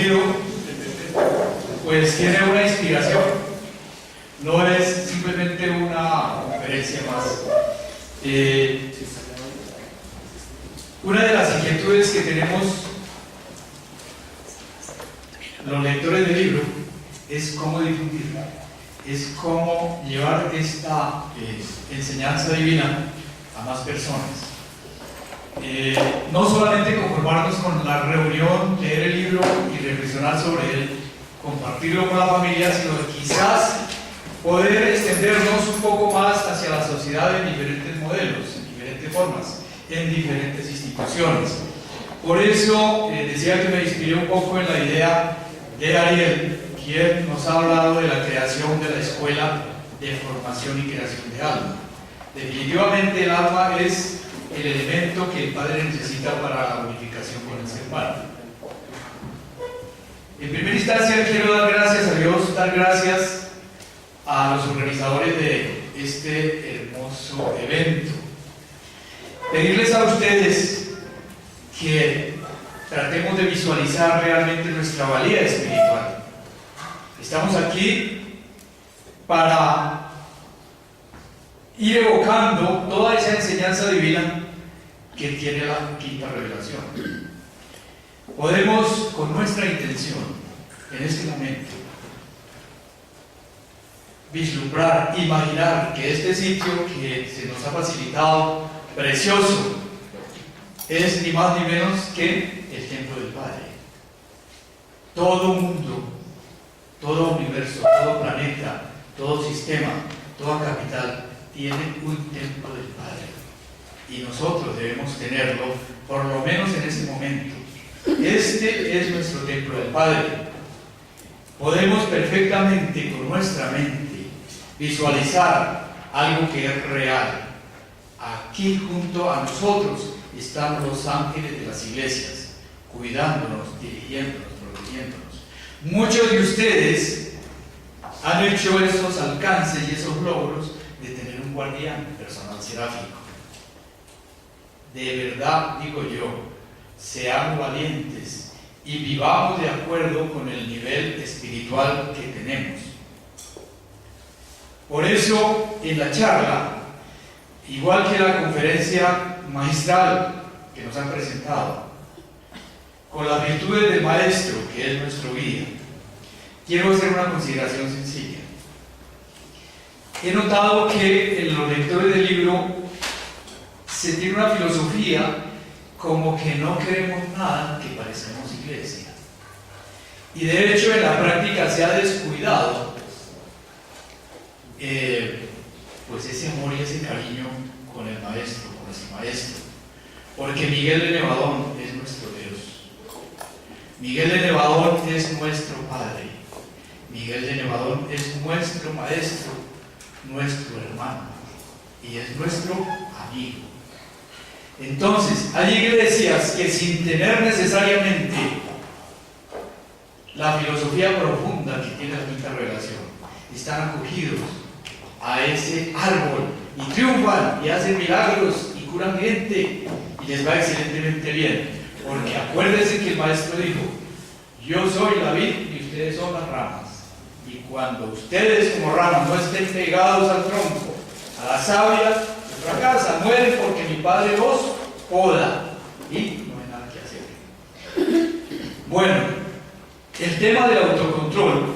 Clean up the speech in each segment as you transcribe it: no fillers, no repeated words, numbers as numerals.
escogido pues tiene una inspiración, no es simplemente una conferencia más. Una de las inquietudes que tenemos los lectores de libro es cómo difundirlo, es cómo llevar esta enseñanza divina a más personas. No solamente conformarnos con la reunión, leer el libro y reflexionar sobre él, compartirlo con la familia, sino quizás poder extendernos un poco más hacia la sociedad en diferentes modelos, en diferentes formas, en diferentes instituciones. Por eso decía que me inspiré un poco en la idea de Ariel, quien nos ha hablado de la creación de la Escuela de Formación y Creación de Alma. Definitivamente el alma es el elemento que el Padre necesita para la unificación con el ser humano. En primera instancia quiero dar gracias a Dios, dar gracias a los organizadores de este hermoso evento. Pedirles a ustedes que tratemos de visualizar realmente nuestra valía espiritual. Estamos aquí para ir evocando toda esa enseñanza divina que tiene la quinta revelación. Podemos, con nuestra intención, en este momento, vislumbrar, imaginar que este sitio que se nos ha facilitado, precioso, es ni más ni menos que el templo del Padre. Todo mundo, todo universo, todo planeta, todo sistema, toda capital tiene un templo del Padre. Y nosotros debemos tenerlo, por lo menos en este momento. Este es nuestro templo del Padre. Podemos perfectamente con nuestra mente visualizar algo que es real. Aquí junto a nosotros están los ángeles de las iglesias, cuidándonos, dirigiéndonos, protegiéndonos. Muchos de ustedes han hecho esos alcances y esos logros de tener un guardián personal seráfico. De verdad digo yo, seamos valientes y vivamos de acuerdo con el nivel espiritual que tenemos. Por eso, en la charla, igual que la conferencia magistral que nos han presentado, con las virtudes del Maestro, que es nuestro guía, quiero hacer una consideración sencilla. He notado que en los lectores del libro se tiene una filosofía como que no queremos nada que parecemos iglesia. Y de hecho en la práctica se ha descuidado pues ese amor y ese cariño con el Maestro, con ese Maestro. Porque Miguel de Nevadón es nuestro Dios. Miguel de Nevadón es nuestro Padre. Miguel de Nevadón es nuestro Maestro, nuestro hermano y es nuestro amigo. Entonces, hay iglesias que sin tener necesariamente la filosofía profunda que tiene la quinta revelación, están acogidos a ese árbol y triunfan y hacen milagros y curan gente y les va excelentemente bien, porque acuérdense que el Maestro dijo: yo soy la vid y ustedes son las ramas, y cuando ustedes como ramas no estén pegados al tronco, a la savia, fracasan, mueren, porque mi Padre los poda y no hay nada que hacer. Bueno, el tema del autocontrol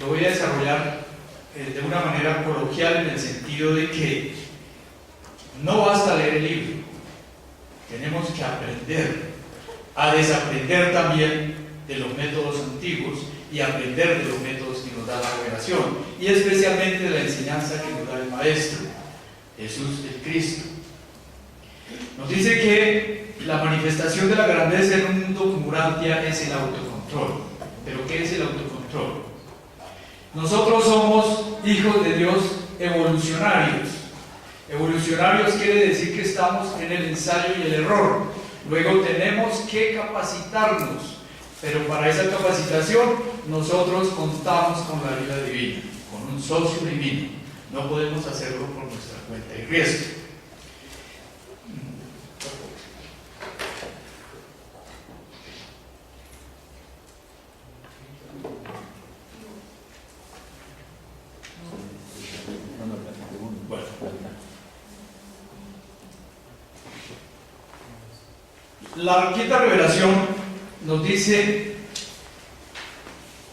lo voy a desarrollar de una manera coloquial, en el sentido de que no basta leer el libro, tenemos que aprender a desaprender también de los métodos antiguos y aprender de los métodos que nos da la revelación, y especialmente de la enseñanza que nos da el Maestro Jesús el Cristo. Nos dice que la manifestación de la grandeza en un mundo como Urantia es el autocontrol. ¿Pero qué es el autocontrol? Nosotros somos hijos de Dios evolucionarios. Evolucionarios quiere decir que estamos en el ensayo y el error. Luego tenemos que capacitarnos, pero para esa capacitación nosotros contamos con la ayuda divina, con un socio divino. No podemos hacerlo por nuestra cuenta y riesgo. La quinta revelación nos dice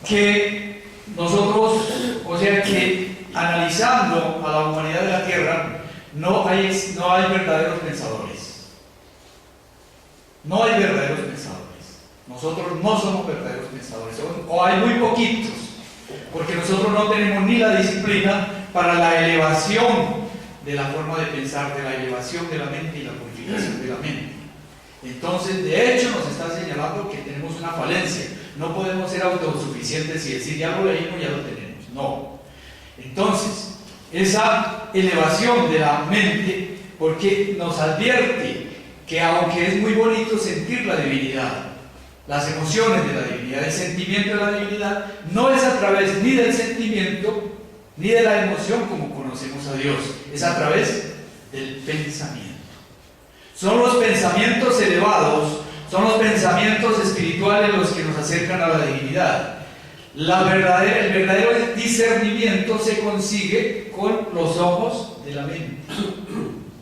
que nosotros, o sea que analizando a la humanidad de la tierra, no hay verdaderos pensadores. No hay verdaderos pensadores. Nosotros no somos verdaderos pensadores, o hay muy poquitos, porque nosotros no tenemos ni la disciplina para la elevación de la forma de pensar, de la elevación de la mente y la purificación de la mente. Entonces, de hecho, nos está señalando que tenemos una falencia. No podemos ser autosuficientes y decir, ya lo leímos, ya lo tenemos. No. Entonces, esa elevación de la mente, porque nos advierte que aunque es muy bonito sentir la divinidad, las emociones de la divinidad, el sentimiento de la divinidad, no es a través ni del sentimiento ni de la emoción como conocemos a Dios, es a través del pensamiento. Son los pensamientos elevados, son los pensamientos espirituales los que nos acercan a la divinidad. El verdadero discernimiento se consigue con los ojos de la mente,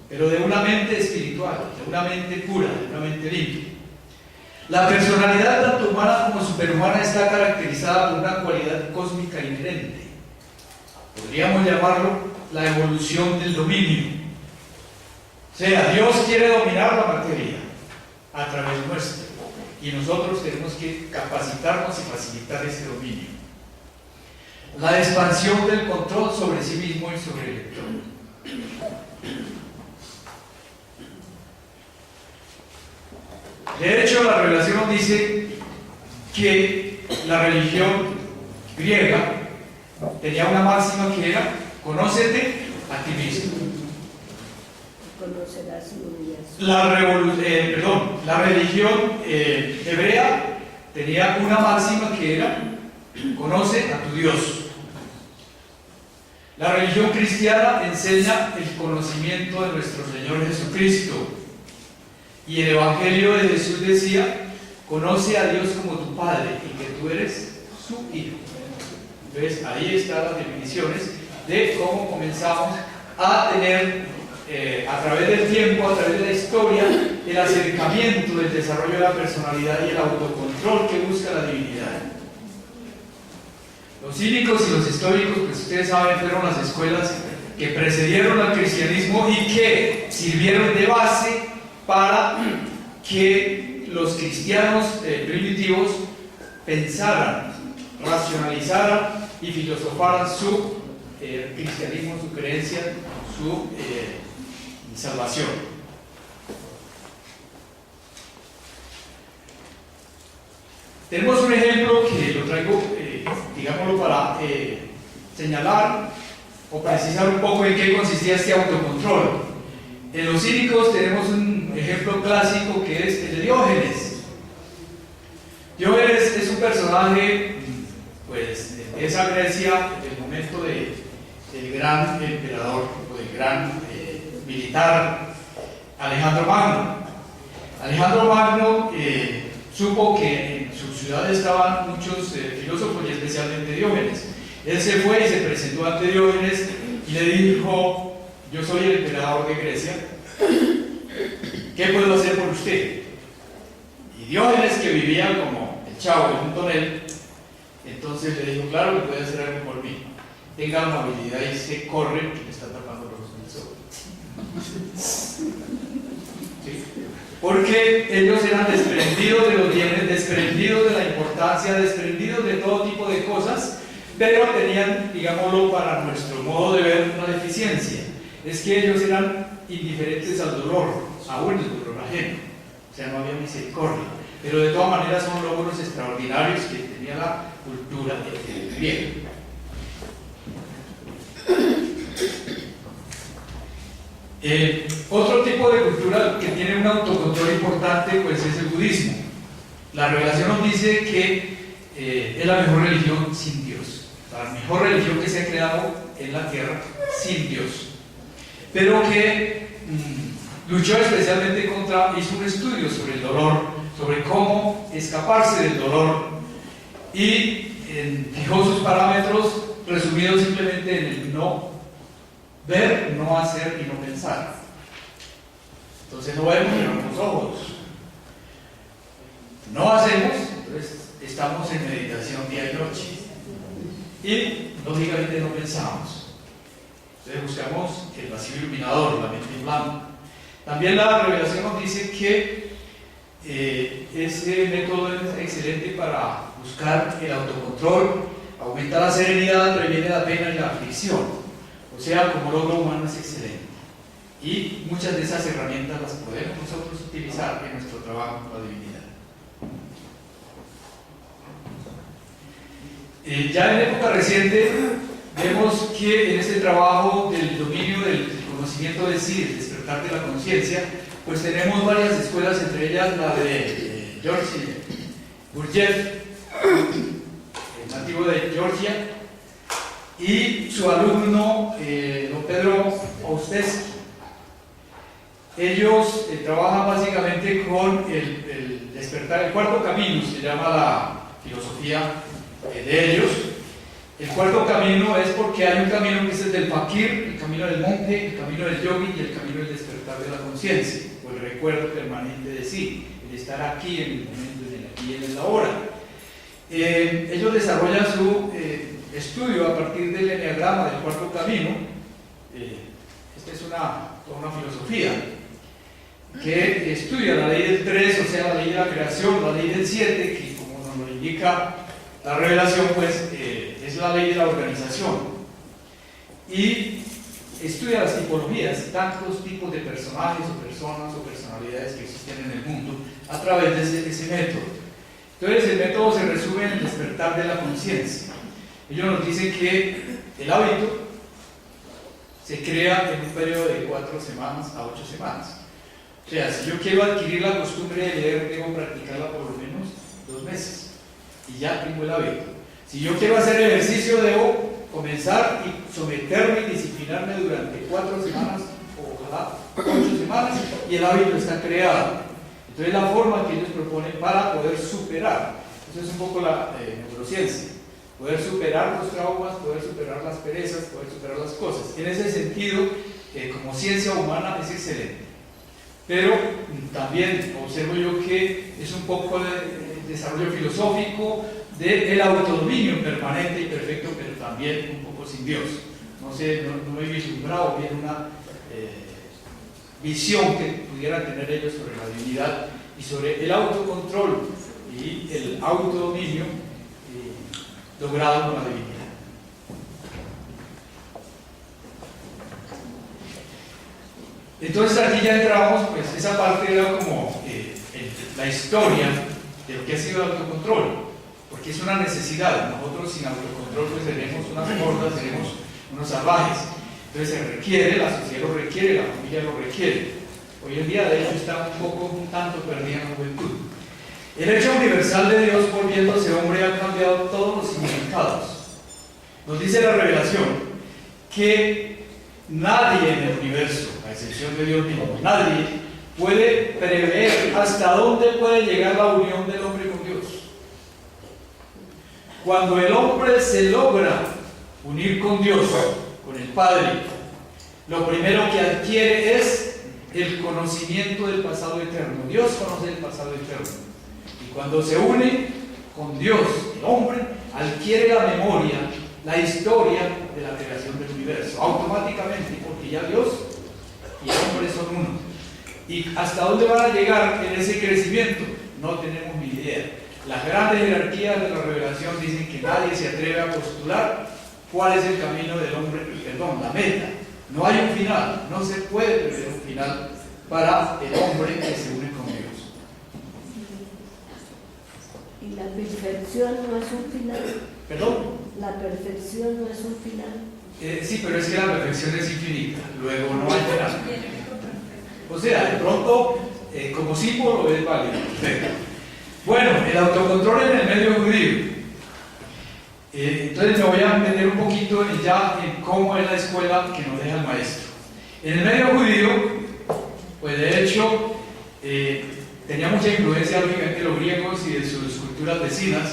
pero de una mente espiritual, de una mente pura, de una mente limpia. La personalidad tanto humana como superhumana está caracterizada por una cualidad cósmica inherente. Podríamos llamarlo la evolución del dominio. O sea, Dios quiere dominar la materia a través nuestro, y nosotros tenemos que capacitarnos y facilitar ese dominio. La expansión del control sobre sí mismo y sobre el entorno. De hecho, la revelación nos dice que la religión griega tenía una máxima que era: conócete a ti mismo. La religión hebrea tenía una máxima que era: conoce a tu Dios. La religión cristiana enseña el conocimiento de nuestro Señor Jesucristo. Y el Evangelio de Jesús decía: conoce a Dios como tu Padre y que tú eres su Hijo. Entonces ahí están las definiciones de cómo comenzamos a tener a través del tiempo, a través de la historia, el acercamiento del desarrollo de la personalidad y el autocontrol que busca la divinidad. Los cínicos y los estoicos, pues ustedes saben, fueron las escuelas que precedieron al cristianismo y que sirvieron de base para que los cristianos primitivos pensaran, racionalizaran y filosofaran su cristianismo, su creencia, su salvación. Tenemos un ejemplo que lo traigo, digámoslo, para señalar o precisar un poco en qué consistía este autocontrol. En los cínicos tenemos un ejemplo clásico que es el de Diógenes. Diógenes es un personaje, pues, de esa Grecia, del momento del gran emperador o del gran militar Alejandro Magno. Alejandro Magno supo que en su ciudad estaban muchos filósofos y especialmente Diógenes. Él se fue y se presentó ante Diógenes y le dijo: yo soy el emperador de Grecia, ¿qué puedo hacer por usted? Y Diógenes, que vivía como el chavo en un tonel, entonces le dijo: claro que puede hacer algo por mí, tenga amabilidad y se corre, que le está tapando los ojos del sol. ¿Sí? Porque ellos eran desprendidos de los bienes, desprendidos de la importancia, desprendidos de todo tipo de cosas, pero tenían, digámoslo, para nuestro modo de ver, una deficiencia. Es que ellos eran indiferentes al dolor, aún el dolor ajeno. O sea, no había misericordia. Pero de todas maneras son logros extraordinarios que tenía la cultura griega. Otro tipo de cultura que tiene un autocontrol importante, pues, es el budismo. La revelación nos dice que es la mejor religión sin Dios, la mejor religión que se ha creado en la tierra sin Dios, pero que luchó especialmente hizo un estudio sobre el dolor, sobre cómo escaparse del dolor, y fijó sus parámetros resumidos simplemente en el no ver, no hacer y no pensar. Entonces no vemos, cerramos los ojos. no hacemos, entonces estamos en meditación día y noche. Y lógicamente no pensamos. Entonces buscamos el vacío iluminador, la mente en blanco. También la revelación nos dice que ese método es excelente para buscar el autocontrol, aumenta la serenidad, previene la pena y la aflicción. O sea, como logro humano es excelente. Y muchas de esas herramientas las podemos nosotros utilizar en nuestro trabajo con la divinidad. Ya en época reciente vemos que en este trabajo del dominio del conocimiento de sí, el despertar de la conciencia, pues tenemos varias escuelas, entre ellas la de George Gurdjieff, el nativo de Georgia, y su alumno don Pedro Ousteski. Ellos trabajan básicamente con el despertar, el cuarto camino, se llama la filosofía de ellos. El cuarto camino es porque hay un camino que es el del fakir, el camino del monje, el camino del yogi y el camino del despertar de la conciencia, o el recuerdo permanente de sí, el estar aquí en el momento, en el aquí y en el ahora. Ellos desarrollan su estudio a partir del enneagrama del cuarto camino. Esta es toda una filosofía que estudia la ley del 3, o sea, la ley de la creación, la ley del 7, que como nos lo indica la revelación, pues es la ley de la organización, y estudia las tipologías, tantos tipos de personajes o personas o personalidades que existen en el mundo a través de ese método. Entonces el método se resume en el despertar de la conciencia. Ellos nos dicen que el hábito se crea en un periodo de 4 semanas a 8 semanas. O sea, si yo quiero adquirir la costumbre de leer, debo practicarla por lo menos 2 meses y ya tengo el hábito. Si yo quiero hacer ejercicio, debo comenzar y someterme y disciplinarme durante 4 semanas o ojalá 8 semanas, y el hábito está creado. Entonces la forma que ellos proponen para poder superar, eso es un poco la neurociencia, poder superar los traumas, poder superar las perezas, poder superar las cosas. En ese sentido, como ciencia humana es excelente. Pero también observo yo que es un poco de desarrollo filosófico del autodominio permanente y perfecto, pero también un poco sin Dios. No sé, no he vislumbrado bien una visión que pudieran tener ellos sobre la divinidad y sobre el autocontrol y el autodominio logrado con la divinidad. Entonces aquí ya entramos, pues esa parte era como la historia de lo que ha sido el autocontrol, porque es una necesidad. Nosotros sin autocontrol pues seremos unas gordas, seremos unos salvajes. Entonces se requiere, la sociedad lo requiere, la familia lo requiere. Hoy en día de hecho está un tanto perdida en la juventud. El hecho universal de Dios volviéndose hombre ha cambiado todos los significados. Nos dice la revelación que nadie en el universo, a excepción de Dios mismo, nadie puede prever hasta dónde puede llegar la unión del hombre con Dios. Cuando el hombre se logra unir con Dios, con el Padre, lo primero que adquiere es el conocimiento del pasado eterno. Dios conoce el pasado eterno. Y cuando se une con Dios, el hombre adquiere la memoria, la historia de la creación del universo, automáticamente, porque ya Dios y el hombre son uno. ¿Y hasta dónde van a llegar en ese crecimiento? No tenemos ni idea. Las grandes jerarquías de la revelación dicen que nadie se atreve a postular cuál es el camino del hombre, perdón, la meta. No hay un final, no se puede prever un final para el hombre que se une con Dios. ¿Y la perfección no es un final? ¿Perdón? La perfección no es un final. Sí, pero es que la perfección es infinita, luego no hay final. O sea, de pronto, como símbolo es válido. Bueno, el autocontrol en el medio judío. Entonces me voy a meter un poquito ya en cómo es la escuela que nos deja el maestro. En el medio judío, pues de hecho, tenía mucha influencia lógicamente de los griegos y de sus culturas vecinas,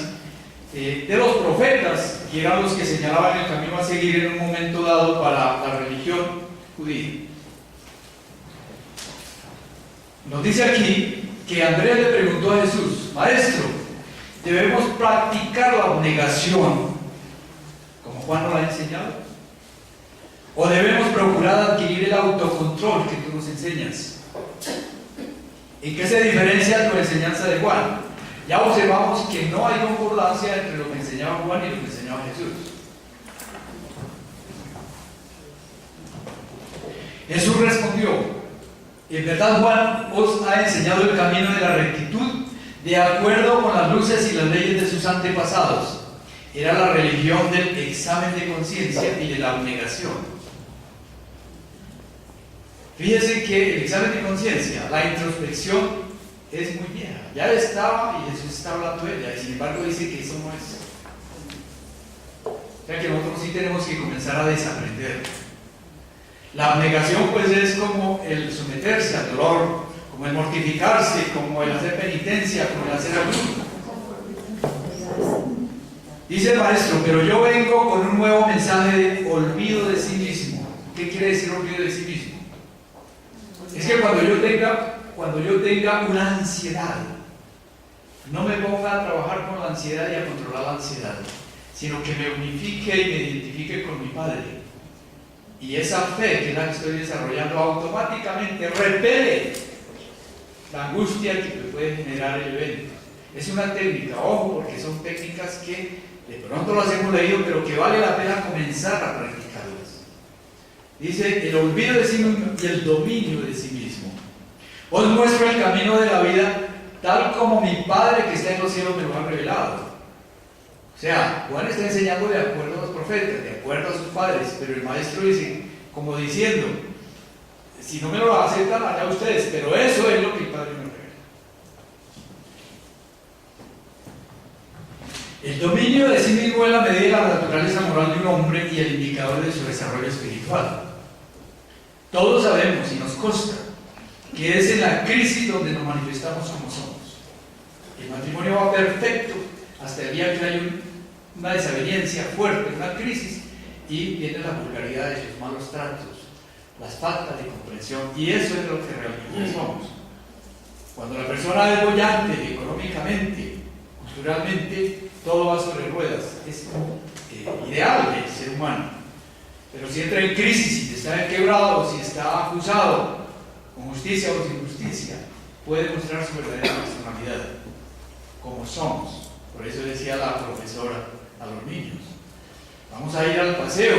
de los profetas, que eran los que señalaban el camino a seguir en un momento dado para la religión judía. Nos dice aquí que Andrés le preguntó a Jesús: Maestro, ¿debemos practicar la abnegación como Juan nos la ha enseñado? ¿O debemos procurar adquirir el autocontrol que tú nos enseñas? ¿En qué se diferencia tu enseñanza de Juan? Ya observamos que no hay concordancia entre lo que enseñaba Juan y lo que enseñaba Jesús. Jesús respondió: en verdad Juan os ha enseñado el camino de la rectitud de acuerdo con las luces y las leyes de sus antepasados. Era la religión del examen de conciencia y de la abnegación. Fíjense que el examen de conciencia, la introspección, es muy vieja. Ya estaba y Jesús está hablando de ella, y sin embargo dice que eso no es. O sea que nosotros sí tenemos que comenzar a desaprender. La abnegación pues es como el someterse al dolor, como el mortificarse, como el hacer penitencia, como el hacer ayuno. Dice el maestro: pero yo vengo con un nuevo mensaje de olvido de sí mismo. ¿Qué quiere decir olvido de sí mismo? Es que cuando yo tenga una ansiedad, no me ponga a trabajar con la ansiedad y a controlar la ansiedad, sino que me unifique y me identifique con mi Padre. Y esa fe, que es la que estoy desarrollando, automáticamente repele la angustia que me puede generar el evento. Es una técnica, ojo, porque son técnicas que de pronto las hemos leído, pero que vale la pena comenzar a practicarlas. Dice: el olvido de sí mismo y el dominio de sí mismo. Os muestro el camino de la vida tal como mi Padre que está en los cielos me lo ha revelado. O sea, Juan está enseñando de acuerdo a los profetas, de acuerdo a sus padres, pero el maestro dice, como diciendo: si no me lo aceptan, allá ustedes, pero eso es lo que el Padre me revela. El dominio de sí mismo es la medida de la naturaleza moral de un hombre y el indicador de su desarrollo espiritual. Todos sabemos y nos consta que es en la crisis donde nos manifestamos como somos. El matrimonio va perfecto hasta el día que hay una desaveniencia fuerte, una crisis, y viene la vulgaridad de sus malos tratos, las faltas de comprensión, y eso es lo que realmente somos. Cuando la persona es boyante económicamente, culturalmente, todo va sobre ruedas. Es ideal del ser humano. Pero si entra en crisis, si está quebrado, si está acusado, con justicia o sin justicia, puede mostrar su verdadera personalidad, como somos. Por eso decía la profesora a los niños: vamos a ir al paseo,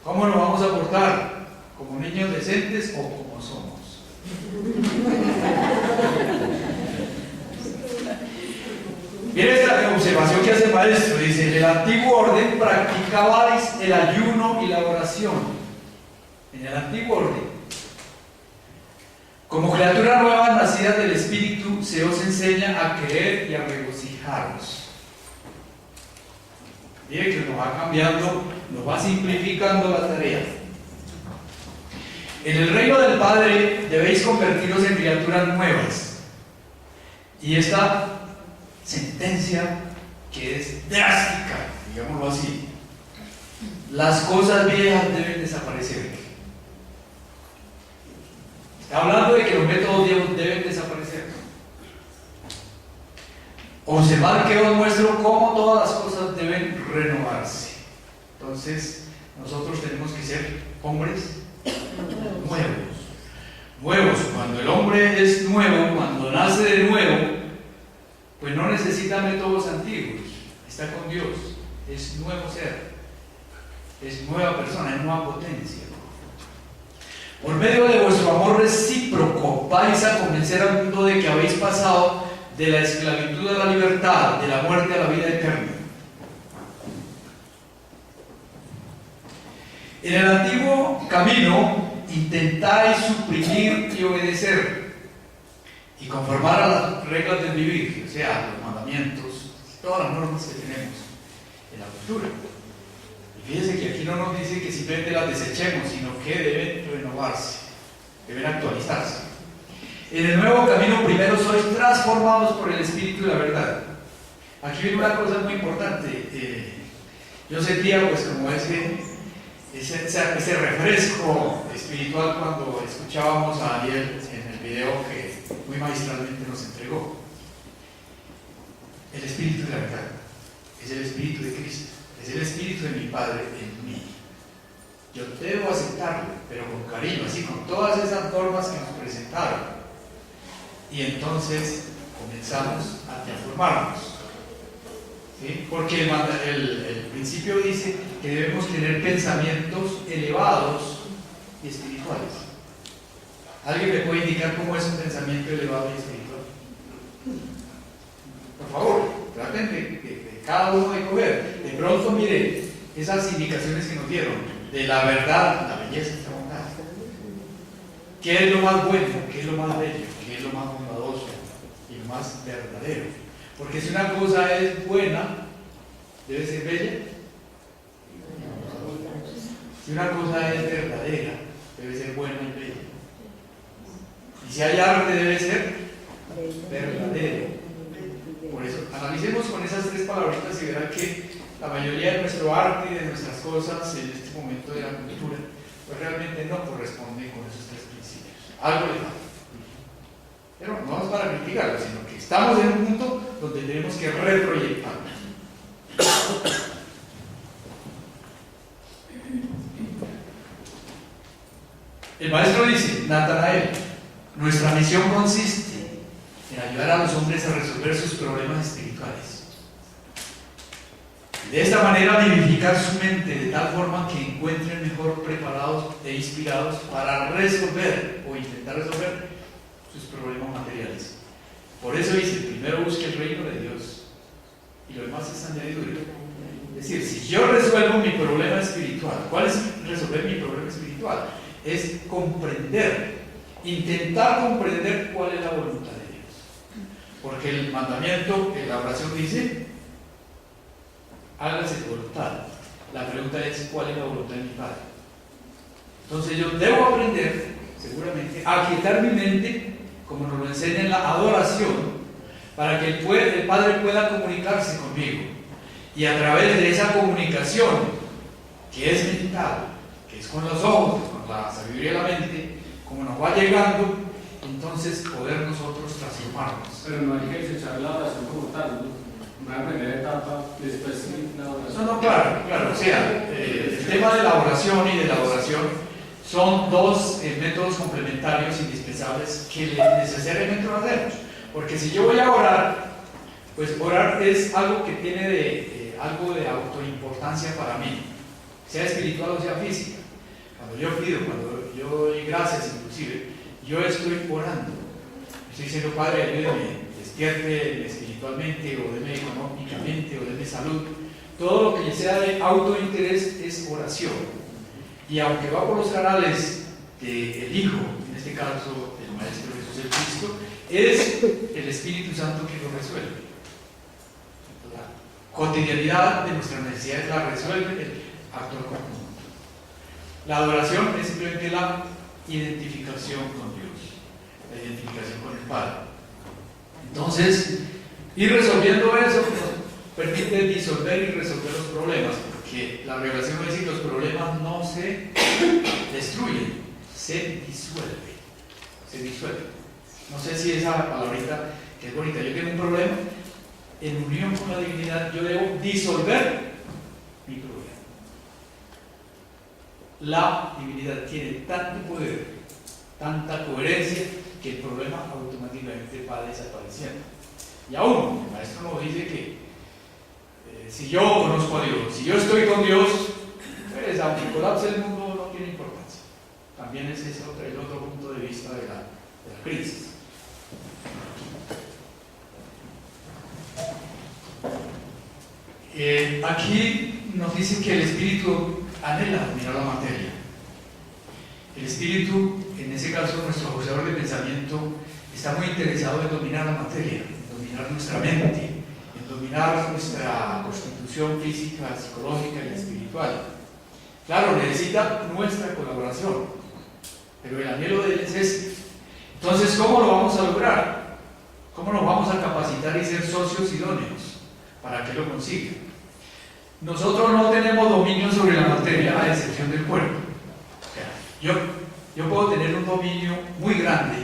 ¿cómo nos vamos a portar? ¿Como niños decentes o como somos? Miren esta observación que hace el maestro. Dice: en el antiguo orden practicabais el ayuno y la oración. En el antiguo orden, como criatura nueva nacida del Espíritu, se os enseña a creer y a regocijaros. Mire que nos va cambiando, nos va simplificando la tarea. En el reino del Padre debéis convertiros en criaturas nuevas. Y esta sentencia, que es drástica, digámoslo así: las cosas viejas deben desaparecer. Está hablando de que los métodos deben desaparecer. Observad que os muestro cómo todas las cosas deben renovarse. Entonces, nosotros tenemos que ser hombres nuevos. Cuando el hombre es nuevo, cuando nace de nuevo, pues no necesita métodos antiguos. Está con Dios. Es nuevo ser. Es nueva persona, es nueva potencia. Por medio de vuestro amor recíproco vais a convencer al mundo de que habéis pasado de la esclavitud a la libertad, de la muerte a la vida eterna. En el antiguo camino intentáis suprimir y obedecer y conformar a las reglas del vivir, o sea, los mandamientos, todas las normas que tenemos en la cultura. Y fíjense que aquí no nos dice que simplemente las desechemos, sino que deben renovarse, deben actualizarse. En el nuevo camino primero sois transformados por el Espíritu de la verdad. Aquí viene una cosa muy importante. Yo sentía pues como ese refresco espiritual cuando escuchábamos a Ariel en el video que muy magistralmente nos entregó. complementar. Es el Espíritu de Cristo, es el Espíritu de mi Padre en mí. Yo debo aceptarlo, pero con cariño, así con todas esas normas que nos presentaron. Y entonces comenzamos a transformarnos. ¿Sí? Porque el principio dice que debemos tener pensamientos elevados y espirituales. ¿Alguien me puede indicar cómo es un pensamiento elevado y espiritual? Por favor, traten de cada uno de coger. De pronto, mire, esas indicaciones que nos dieron de la verdad, la belleza y la bondad. ¿Qué es lo más bueno? ¿Qué es lo más bello? ¿Qué es lo más bondadoso? Y lo más verdadero. Porque si una cosa es buena, ¿debe ser bella? Si una cosa es verdadera, debe ser buena y bella. Y si hay arte, debe ser verdadero. Por eso, analicemos con esas tres palabritas y verán que la mayoría de nuestro arte y de nuestras cosas en este momento de la cultura, pues realmente no corresponden con esos tres principios. Algo le falta. Pero no es para criticarlo, sino que estamos en un punto donde tenemos que reproyectarnos. El maestro dice, Natanael, nuestra misión consiste en ayudar a los hombres a resolver sus problemas espirituales. De esta manera vivificar su mente de tal forma que encuentren mejor preparados e inspirados para resolver o intentar resolver sus problemas materiales. Por eso dice, primero busque el reino de Dios y lo demás es añadidura. Es decir, si yo resuelvo mi problema espiritual, ¿cuál es resolver mi problema espiritual? Es comprender, intentar comprender cuál es la voluntad de Dios. Porque el mandamiento en la oración dice, hágase tu voluntad. La pregunta es, ¿cuál es la voluntad de mi Padre? Entonces yo debo aprender, seguramente, a quietar mi mente, como nos lo enseña en la adoración, para que el Padre pueda comunicarse conmigo. Y a través de esa comunicación, que es mental, que es con los ojos, con la sabiduría de la mente, como nos va llegando, entonces poder nosotros transformarnos. Pero no hay que desechar la oración como tal, ¿no? Una primera etapa, después la oración. No, claro. O sea, el tema de la oración y de la adoración son dos métodos complementarios indispensables que necesariamente lo hacemos. Porque si yo voy a orar, pues orar es algo que tiene algo de autoimportancia para mí, sea espiritual o sea física. Cuando yo pido, cuando yo doy gracias inclusive, yo estoy orando. Estoy diciendo, Padre, ayúdame, despierte espiritualmente, o deme económicamente, o deme salud. Todo lo que sea de autointerés es oración. Y aunque va por los canales del Hijo, en este caso el Maestro Jesús el Cristo, es el Espíritu Santo que lo resuelve. La cotidianidad de nuestras necesidades la resuelve el actor conjunto. La adoración es simplemente la identificación con Dios, la identificación con el Padre. Entonces, ir resolviendo eso nos permite disolver y resolver los problemas, porque la revelación va a decir que los problemas no se destruyen, se disuelven. No sé si esa palabrita que es bonita, yo tengo un problema, en unión con la divinidad yo debo disolver mi problema. La divinidad tiene tanto poder, tanta coherencia, que el problema automáticamente va desapareciendo. Y aún, el maestro nos dice que si yo conozco a Dios, si yo estoy con Dios, pues aunque colapse el mundo no tiene importancia. También ese es el otro punto de vista de la crisis. Aquí nos dice que el espíritu anhela dominar la materia. El espíritu, en ese caso nuestro acusador de pensamiento, está muy interesado en dominar la materia, en dominar nuestra mente, en dominar nuestra constitución física, psicológica y espiritual. Claro, necesita nuestra colaboración, pero el anhelo de él es este. Entonces, ¿cómo lo vamos a lograr? ¿Cómo nos vamos a capacitar y ser socios idóneos para que lo consiga? Nosotros no tenemos dominio sobre la materia, a excepción del cuerpo. Yo puedo tener un dominio muy grande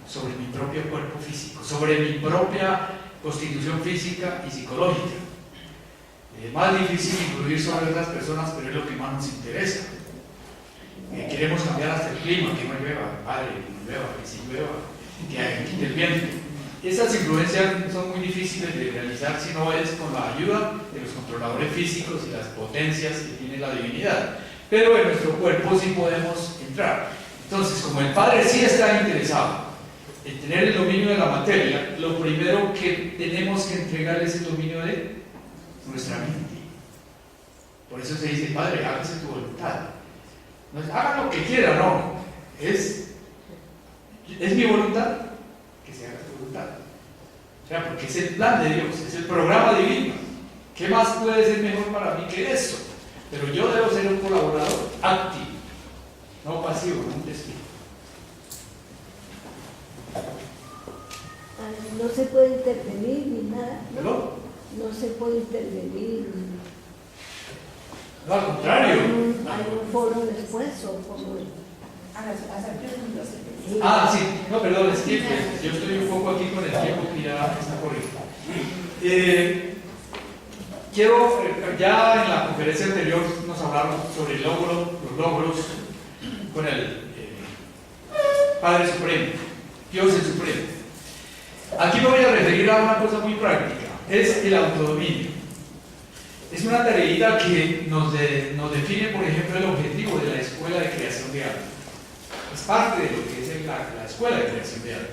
sobre mi propio cuerpo físico, sobre mi propia constitución física y psicológica. Es más difícil influir sobre otras personas, pero es lo que más nos interesa. Queremos cambiar hasta el clima, que no llueva, padre, que no llueva, que sí llueva, que quite el viento. Esas influencias son muy difíciles de realizar si no es con la ayuda de los controladores físicos y las potencias que tiene la divinidad. Pero en nuestro cuerpo sí podemos entrar. Entonces, como el Padre sí está interesado en tener el dominio de la materia, lo primero que tenemos que entregarle es el dominio de nuestra mente. Por eso se dice, Padre, hágase tu voluntad. No es, haga lo que quiera, no. Es mi voluntad, que se haga tu voluntad. O sea, porque es el plan de Dios, es el programa divino. ¿Qué más puede ser mejor para mí que eso? Pero yo debo ser un colaborador activo, no pasivo, no un testigo. No se puede intervenir ni nada. ¿No? No se puede intervenir. No, al contrario. Hay un foro después o como. Hacer preguntas. Sí, no, perdón, es que yo estoy un poco aquí con el tiempo que ya está corriendo. Quiero, ya en la conferencia anterior nos hablaron sobre el logro, los logros con el Padre Supremo, Dios el Supremo. Aquí me voy a referir a una cosa muy práctica, es el autodominio. Es una tareita que nos define, por ejemplo, el objetivo de la Escuela de Creación de Alma. Es parte de lo que es la Escuela de Creación de Alma.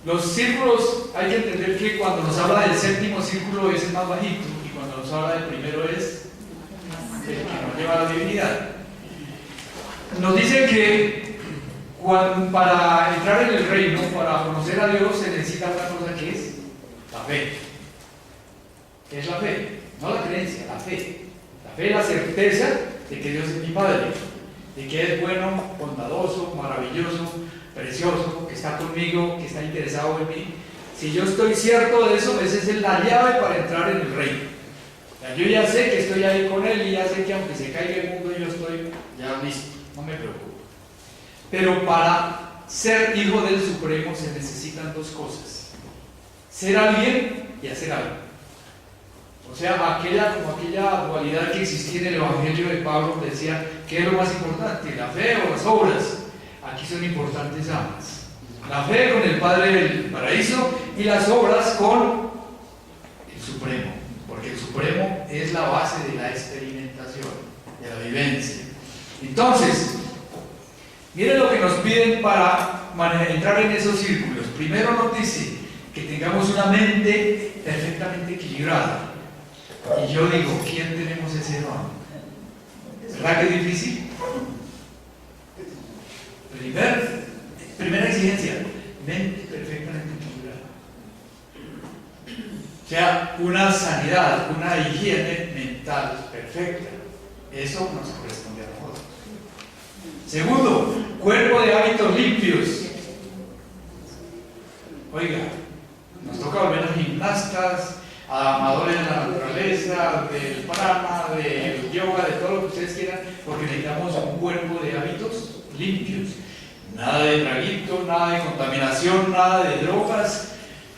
Los círculos, hay que entender que cuando nos habla del séptimo círculo es el más bajito, y cuando nos habla del primero es el que nos lleva a la divinidad. Nos dice que para entrar en el reino, para conocer a Dios, se necesita una cosa que es la fe. ¿Qué es la fe? No la creencia, la fe. La fe es la certeza de que Dios es mi Padre, de que es bueno, bondadoso, maravilloso, precioso, que está conmigo, que está interesado en mí. Si yo estoy cierto de eso, esa es la llave para entrar en el reino. O sea, yo ya sé que estoy ahí con Él y ya sé que aunque se caiga el mundo, yo estoy ya listo, no me preocupo. Pero para ser hijo del Supremo se necesitan dos cosas: ser alguien y hacer algo. O sea, aquella dualidad que existía en el Evangelio de Pablo, decía, ¿qué es lo más importante? ¿La fe o las obras? Aquí son importantes ambas. La fe con el Padre del Paraíso y las obras con el Supremo, porque el Supremo es la base de la experimentación, de la vivencia. Entonces, miren lo que nos piden para entrar en esos círculos. Primero nos dice que tengamos una mente perfectamente equilibrada. Y yo digo, ¿quién tenemos ese don? ¿Verdad que es difícil? Primera exigencia, mente perfectamente equilibrada. O sea, una sanidad, una higiene mental perfecta. Eso nos corresponde a nosotros. Segundo, cuerpo de hábitos limpios. Oiga, nos toca volvernos gimnastas, amadores de la naturaleza, del prana, del yoga, de todo lo que ustedes quieran, porque necesitamos un cuerpo de hábitos limpios. Nada de traguito, nada de contaminación, nada de drogas,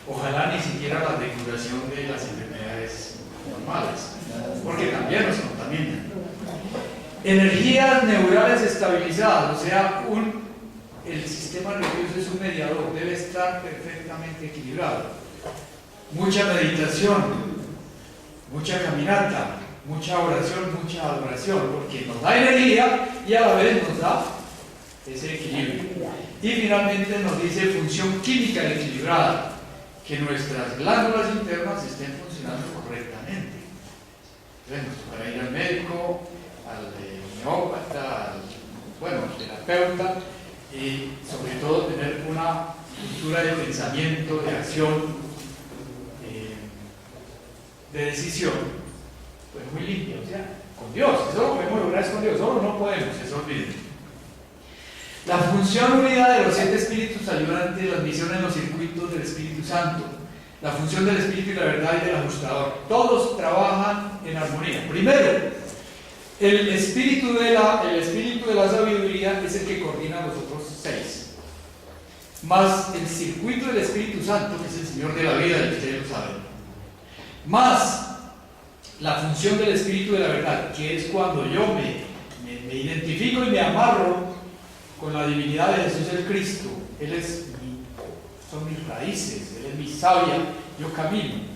ojalá ni siquiera la depuración de las enfermedades normales, porque también nos contaminan. Energías neurales estabilizadas, o sea, el sistema nervioso es un mediador, debe estar perfectamente equilibrado. Mucha meditación, mucha caminata, mucha oración, mucha adoración, porque nos da energía y a la vez nos da ese equilibrio. Y finalmente nos dice función química equilibrada, que nuestras glándulas internas estén funcionando correctamente. Entonces nos tocará ir al médico, al homeópata, al terapeuta, y sobre todo tener una cultura de pensamiento, de acción, de decisión, pues muy limpia, o sea, con Dios. Eso lo podemos lograr es con Dios, solo no podemos, eso olviden. La función unida de los 7 espíritus ayudantes, las misiones en los circuitos del Espíritu Santo, la función del Espíritu y la verdad y del ajustador, todos trabajan en armonía. Primero, el espíritu de la sabiduría es el que coordina a los otros 6. más el circuito del Espíritu Santo, que es el Señor de la vida, y ustedes lo saben, más la función del Espíritu de la verdad, que es cuando yo me identifico y me amarro con la divinidad de Jesús el Cristo. Él son mis raíces, Él es mi savia, yo camino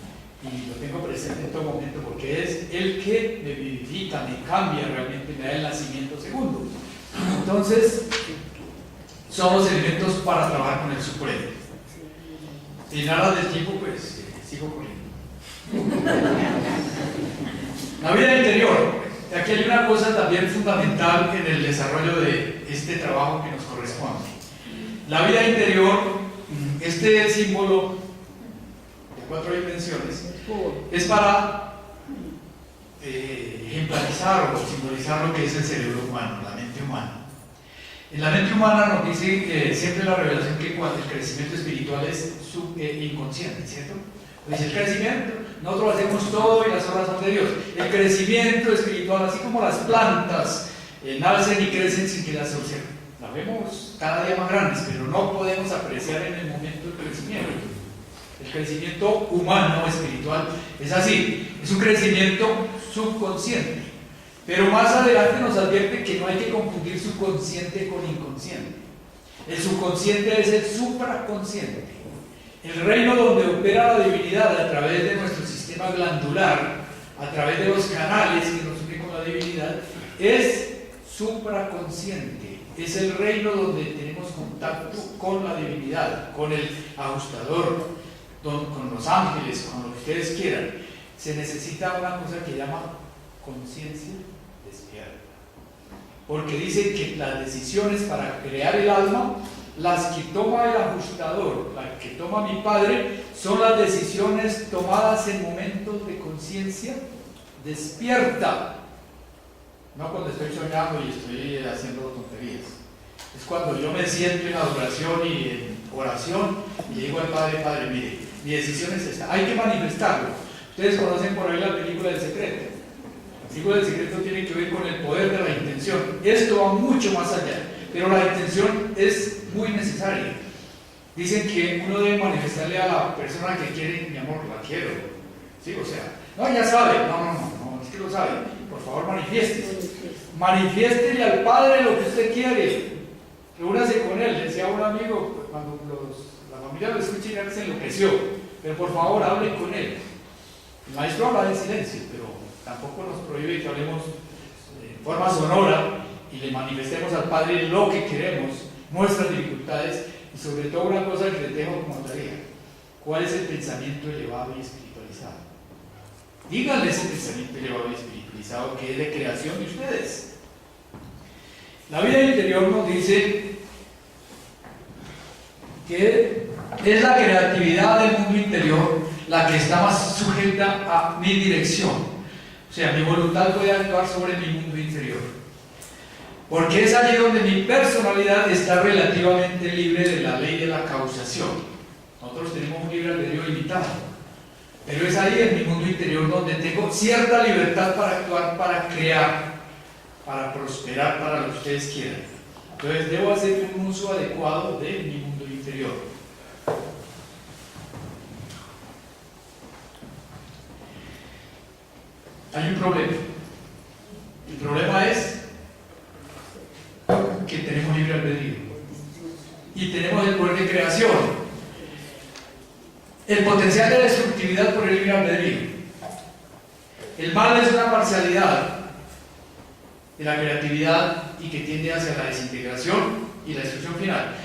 y lo tengo presente en todo momento porque es el que me vivifica, me cambia realmente, me da el nacimiento segundo. Entonces, son los elementos para trabajar con el Supremo. Si nada del tiempo, pues sigo corriendo. La vida interior. Aquí hay una cosa también fundamental en el desarrollo de este trabajo que nos corresponde. La vida interior, este símbolo de 4 dimensiones, es para ejemplarizar o simbolizar lo que es el cerebro humano, la mente humana. En la mente humana nos dice siempre la revelación que cuando el crecimiento espiritual es inconsciente, ¿cierto? Dice el crecimiento, nosotros hacemos todo y las obras son de Dios. El crecimiento espiritual, así como las plantas nacen y crecen sin que las observen. Las vemos cada día más grandes, pero no podemos apreciar en el momento el crecimiento. El crecimiento humano, espiritual, es así, es un crecimiento subconsciente. Pero más adelante nos advierte que no hay que confundir subconsciente con inconsciente. El subconsciente es el supraconsciente. El reino donde opera la divinidad a través de nuestro sistema glandular, a través de los canales que nos unen con la divinidad, es supraconsciente. Es el reino donde tenemos contacto con la divinidad, con el ajustador, con los ángeles, con lo que ustedes quieran. Se necesita una cosa que llama conciencia despierta. Porque dice que las decisiones para crear el alma, las que toma el ajustador, las que toma mi Padre, son las decisiones tomadas en momentos de conciencia despierta. No cuando estoy soñando y estoy haciendo tonterías. Es cuando yo me siento en adoración y en oración y le digo al Padre, Padre, mire, mi decisión es esta. Hay que manifestarlo. Ustedes conocen por ahí la película del secreto. La película del secreto tiene que ver con el poder de la intención. Esto va mucho más allá, pero la intención es muy necesaria. Dicen que uno debe manifestarle a la persona que quiere, mi amor, la quiero. Sí, o sea, no, ya sabe, no, es que lo sabe. Por favor, manifiéstele al Padre lo que usted quiere. Reúnase con él. Decía un amigo, cuando la familia lo escucha y se enloqueció, pero por favor, hable con él. El maestro habla en silencio, pero tampoco nos prohíbe que hablemos de forma sonora y le manifestemos al Padre lo que queremos, nuestras dificultades y sobre todo una cosa que les dejo como tarea: ¿cuál es el pensamiento elevado y espiritualizado? Díganle ese pensamiento elevado y espiritualizado que es de creación de ustedes. La vida interior nos dice que es la creatividad del mundo interior la que está más sujeta a mi dirección. O sea, mi voluntad puede actuar sobre mi mundo interior. Porque es allí donde mi personalidad está relativamente libre de la ley de la causación. Nosotros tenemos un libre albedrío limitado, pero es ahí en mi mundo interior donde tengo cierta libertad para actuar, para crear, para prosperar, para lo que ustedes quieran. Entonces debo hacer un uso adecuado de mi mundo interior. Hay un problema. El problema es que tenemos libre albedrío y tenemos el poder de creación, el potencial de destructividad por el libre albedrío. El mal es una parcialidad de la creatividad y que tiende hacia la desintegración y la destrucción final.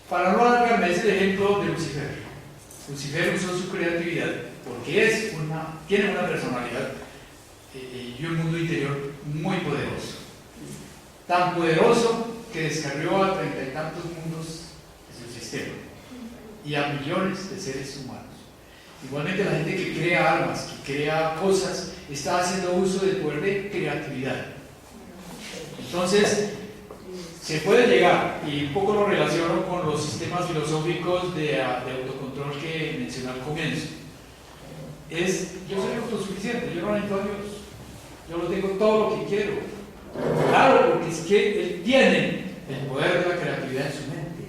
Para no alargarme, es el ejemplo de Lucifer. Lucifer usó su creatividad porque tiene una personalidad y un mundo interior muy poderoso. Tan poderoso que descarrió a 30 y tantos mundos de su sistema y a millones de seres humanos. Igualmente la gente que crea armas, que crea cosas, está haciendo uso del poder de creatividad. Entonces, se puede llegar, y un poco lo relaciono con los sistemas filosóficos de autocontrol que mencioné al comienzo. Yo soy autosuficiente, yo no necesito a Dios, yo lo tengo todo lo que quiero. Claro, porque es que Él tiene el poder de la creatividad en su mente.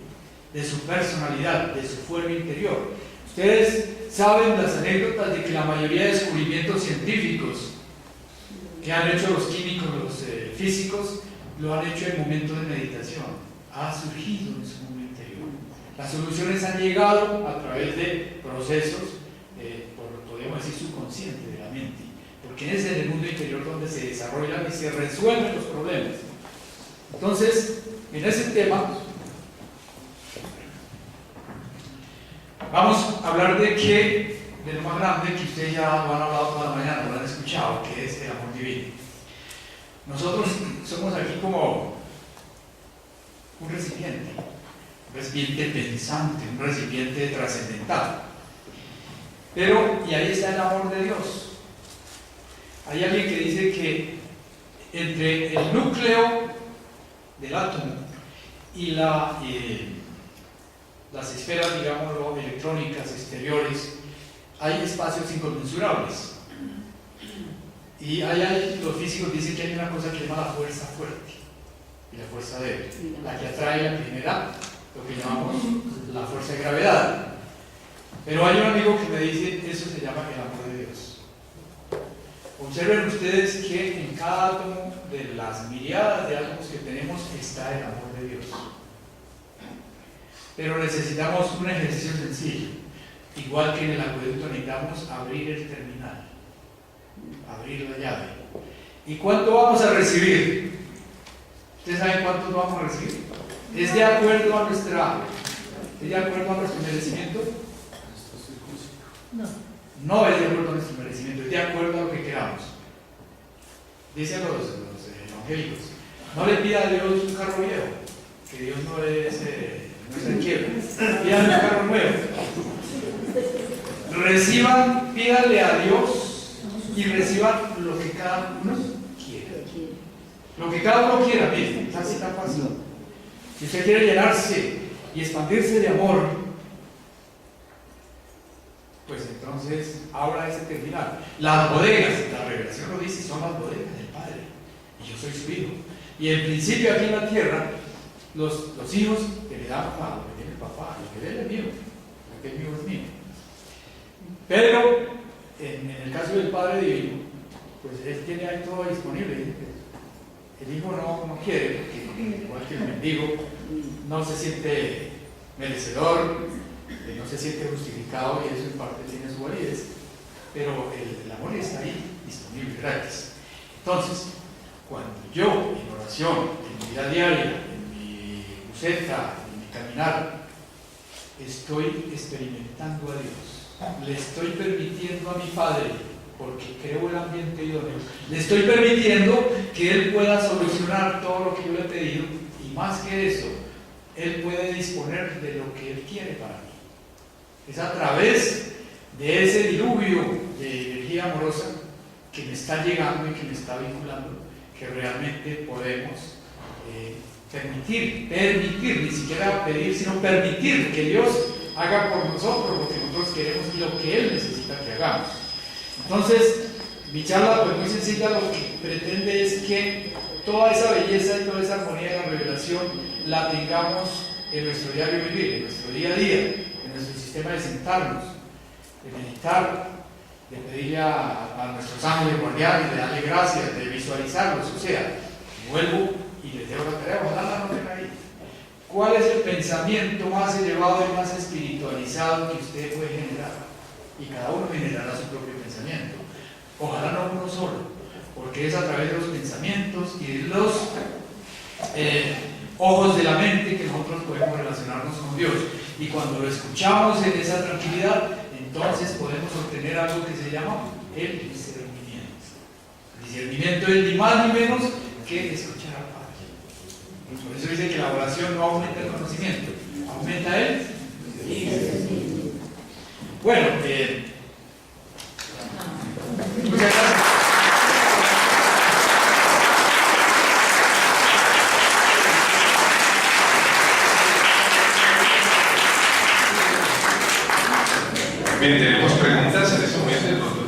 de su personalidad, de su fuero interior. Ustedes saben las anécdotas de que la mayoría de descubrimientos científicos que han hecho los químicos, los físicos, lo han hecho en momentos de meditación. Ha surgido en su mundo interior. Las soluciones han llegado a través de procesos, podemos decir, subconscientes de la mente, porque es en el mundo interior donde se desarrollan y se resuelven los problemas. Entonces, en ese tema, vamos a hablar de lo más grande que ustedes ya lo han hablado toda la mañana, lo han escuchado, que es el amor divino. Nosotros somos aquí como un recipiente pensante, un recipiente trascendental. Pero, y ahí está el amor de Dios. Hay alguien que dice que entre el núcleo del átomo y las esferas, digámoslo, electrónicas exteriores, hay espacios inconmensurables. Y los físicos dicen que hay una cosa que se llama la fuerza fuerte y la fuerza débil, la que atrae la primera, lo que llamamos la fuerza de gravedad. Pero hay un amigo que me dice, eso se llama el amor de Dios. Observen ustedes que en cada átomo de las miriadas de átomos que tenemos está el amor de Dios. Pero necesitamos un ejercicio sencillo. Igual que en el acueducto necesitamos abrir el terminal, abrir la llave. ¿Y cuánto vamos a recibir? ¿Ustedes saben cuánto vamos a recibir? ¿Es de acuerdo a nuestro merecimiento? No es de acuerdo a nuestro merecimiento, es de acuerdo a lo que queramos. Dice a los evangélicos, no le pida a Dios un carro viejo, que Dios no es el quiebra. Pídanle un carro nuevo. Pídanle a Dios y reciban lo que cada uno quiera. Lo que cada uno quiera, miren, es así tan fácil. Si usted quiere llenarse y expandirse de amor, pues entonces abra ese terminal. Las bodegas, la revelación lo dice, son las bodegas del Padre. Y yo soy su hijo. Y en principio aquí en la tierra, los hijos que le dan papá, lo que tiene el papá, lo que él es mío, lo que es mío es mío. Pero en el caso del Padre Divino, pues él tiene ahí todo disponible. El hijo no quiere, porque igual que el mendigo, no se siente merecedor, no se siente justificado, y eso en parte tiene su validez, pero el amor está ahí, disponible, gratis. Entonces, cuando yo, en oración, en mi vida diaria, en mi buceta, en mi caminar, estoy experimentando a Dios, le estoy permitiendo a mi Padre, porque creo el ambiente idóneo, le estoy permitiendo que Él pueda solucionar todo lo que yo le he pedido, y más que eso, Él puede disponer de lo que Él quiere para mí. Es a través de ese diluvio de energía amorosa que me está llegando y que me está vinculando, que realmente podemos permitir, ni siquiera pedir, sino permitir que Dios haga por nosotros lo que nosotros queremos y lo que Él necesita que hagamos. Entonces, mi charla, pues muy sencilla, lo que pretende es que toda esa belleza y toda esa armonía de la revelación la tengamos en nuestro diario vivir, en nuestro día a día, en nuestro sistema de sentarnos, de meditar, de pedirle a nuestros ángeles guardianes, de darle gracias, de visualizarlos. O sea, vuelvo y les dejo la tarea, ojalá la noten ahí. ¿Cuál es el pensamiento más elevado y más espiritualizado que usted puede generar? Y cada uno generará su propio pensamiento. Ojalá no uno solo, porque es a través de los pensamientos y de los ojos de la mente que nosotros podemos relacionarnos con Dios. Y cuando lo escuchamos en esa tranquilidad, entonces podemos obtener algo que se llama el discernimiento. El discernimiento es ni más ni menos que escuchar al Padre. Por eso dice que la oración no aumenta el conocimiento, aumenta el discernimiento. Bueno, muchas gracias. Bien, tenemos preguntas en este momento.